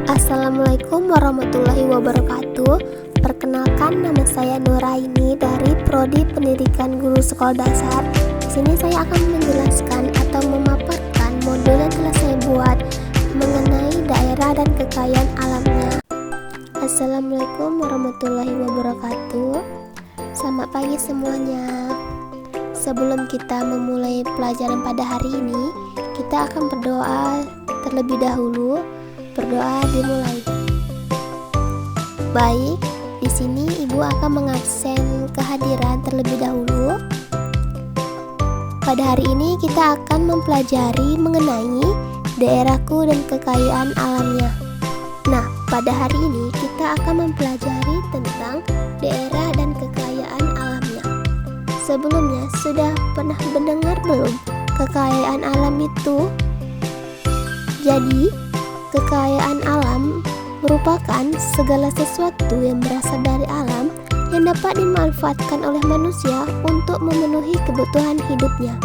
Assalamualaikum warahmatullahi wabarakatuh. Perkenalkan, nama saya Nuraini dari Prodi Pendidikan Guru Sekolah Dasar. Di sini saya akan menjelaskan atau memaparkan modul yang telah saya buat mengenai daerah dan kekayaan alamnya. Assalamualaikum warahmatullahi wabarakatuh. Selamat pagi semuanya. Sebelum kita memulai pelajaran pada hari ini, kita akan berdoa terlebih dahulu. Berdoa dimulai. Baik, di sini Ibu akan mengabsen kehadiran terlebih dahulu. Pada hari ini kita akan mempelajari mengenai daerahku dan kekayaan alamnya. Nah, pada hari ini kita akan mempelajari tentang daerah dan kekayaan alamnya. Sebelumnya, sudah pernah mendengar belum kekayaan alam itu? Jadi, kekayaan alam merupakan segala sesuatu yang berasal dari alam yang dapat dimanfaatkan oleh manusia untuk memenuhi kebutuhan hidupnya.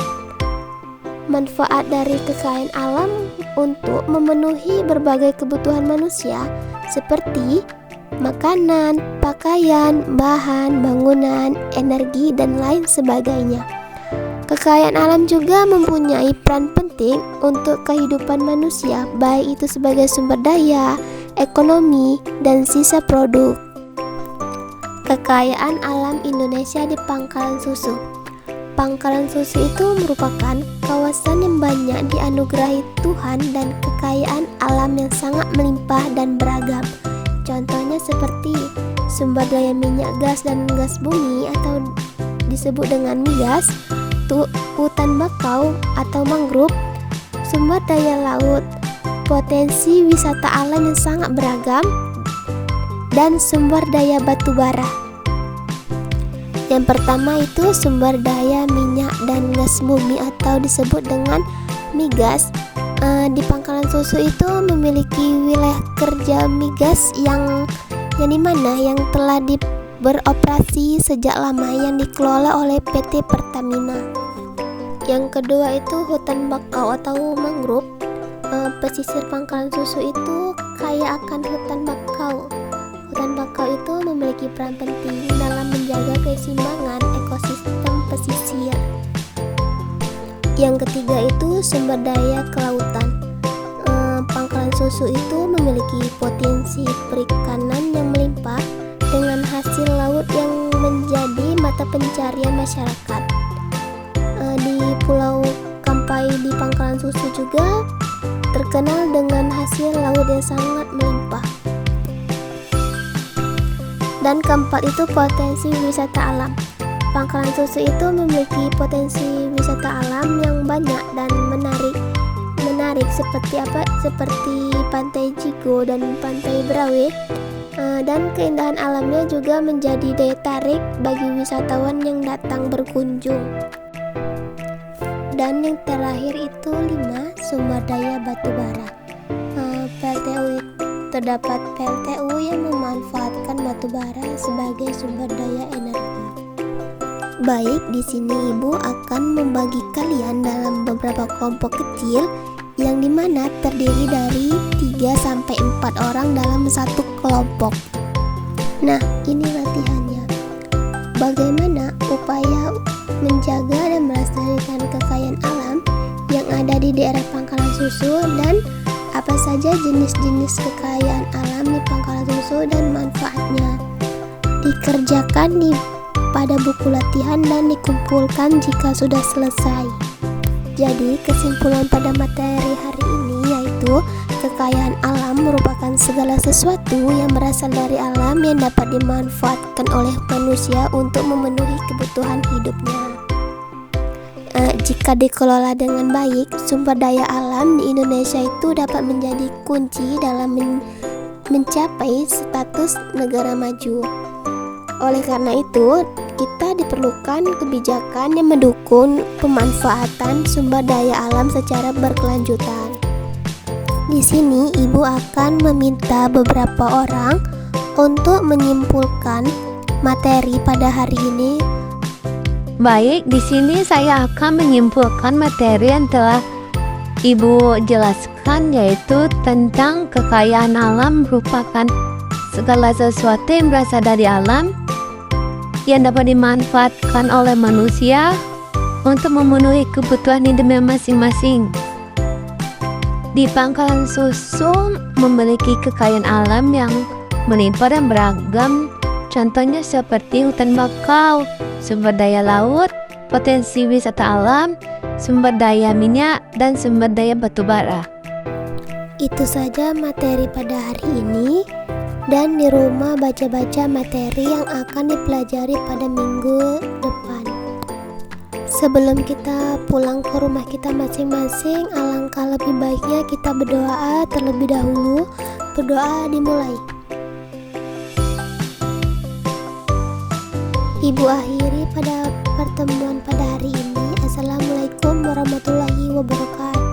Manfaat dari kekayaan alam untuk memenuhi berbagai kebutuhan manusia seperti makanan, pakaian, bahan, bangunan, energi, dan lain sebagainya. Kekayaan alam juga mempunyai peran penting untuk kehidupan manusia, baik itu sebagai sumber daya, ekonomi, dan sisa produk. Kekayaan alam Indonesia di Pangkalan Susu. Pangkalan Susu itu merupakan kawasan yang banyak dianugerahi Tuhan dan kekayaan alam yang sangat melimpah dan beragam. Contohnya seperti sumber daya minyak gas dan gas bumi atau disebut dengan migas, hutan bakau atau mangrove, sumber daya laut, potensi wisata alam yang sangat beragam, dan sumber daya batu bara. Yang pertama itu sumber daya minyak dan gas bumi atau disebut dengan migas. Di Pangkalan Susu itu memiliki wilayah kerja migas yang dimana yang telah beroperasi sejak lama yang dikelola oleh PT Pertamina. Yang kedua itu hutan bakau atau mangrove. Pesisir Pangkalan Susu itu kaya akan hutan bakau. Hutan bakau itu memiliki peran penting dalam menjaga keseimbangan ekosistem pesisir. Yang ketiga itu sumber daya kelautan. Pangkalan Susu itu memiliki potensi perikanan yang melimpah dengan hasil laut yang menjadi mata pencarian masyarakat. Di Pulau Kampai di Pangkalan Susu juga terkenal dengan hasil laut yang sangat melimpah. Dan keempat itu potensi wisata alam. Pangkalan Susu itu memiliki potensi wisata alam yang banyak dan menarik seperti Pantai Jigo dan Pantai Berawe. Dan keindahan alamnya juga menjadi daya tarik bagi wisatawan yang datang berkunjung. Dan yang terakhir itu 5, sumber daya batu bara. Terdapat PLTU yang memanfaatkan batu bara sebagai sumber daya energi. Baik, di sini Ibu akan membagi kalian dalam beberapa kelompok kecil yang dimana terdiri dari 3-4 orang dalam satu kelompok. Nah, ini latihannya. Bagaimana upaya menjaga dan melestarikan kekayaan alam yang ada di daerah Pangkalan Susu dan apa saja jenis-jenis kekayaan alam di Pangkalan Susu dan manfaatnya. Dikerjakan pada buku latihan dan dikumpulkan jika sudah selesai. Jadi, kesimpulan pada materi hari ini yaitu kekayaan alam merupakan segala sesuatu yang berasal dari alam yang dapat dimanfaatkan oleh manusia untuk memenuhi kebutuhan hidupnya. Jika dikelola dengan baik, sumber daya alam di Indonesia itu dapat menjadi kunci dalam mencapai status negara maju. Oleh karena itu, kita diperlukan kebijakan yang mendukung pemanfaatan sumber daya alam secara berkelanjutan. Di sini Ibu akan meminta beberapa orang untuk menyimpulkan materi pada hari ini. Baik, di sini saya akan menyimpulkan materi yang telah Ibu jelaskan yaitu tentang kekayaan alam merupakan segala sesuatu yang berasal dari alam yang dapat dimanfaatkan oleh manusia untuk memenuhi kebutuhan hidupnya masing-masing. Di Pangkalan Susu memiliki kekayaan alam yang melimpah dan beragam, contohnya seperti hutan bakau, sumber daya laut, potensi wisata alam, sumber daya minyak, dan sumber daya batu bara. Itu saja materi pada hari ini, dan di rumah baca-baca materi yang akan dipelajari pada minggu depan. Sebelum kita pulang ke rumah kita masing-masing, alangkah lebih baiknya kita berdoa terlebih dahulu. Berdoa dimulai. Ibu akhiri pada pertemuan pada hari ini. Assalamualaikum warahmatullahi wabarakatuh.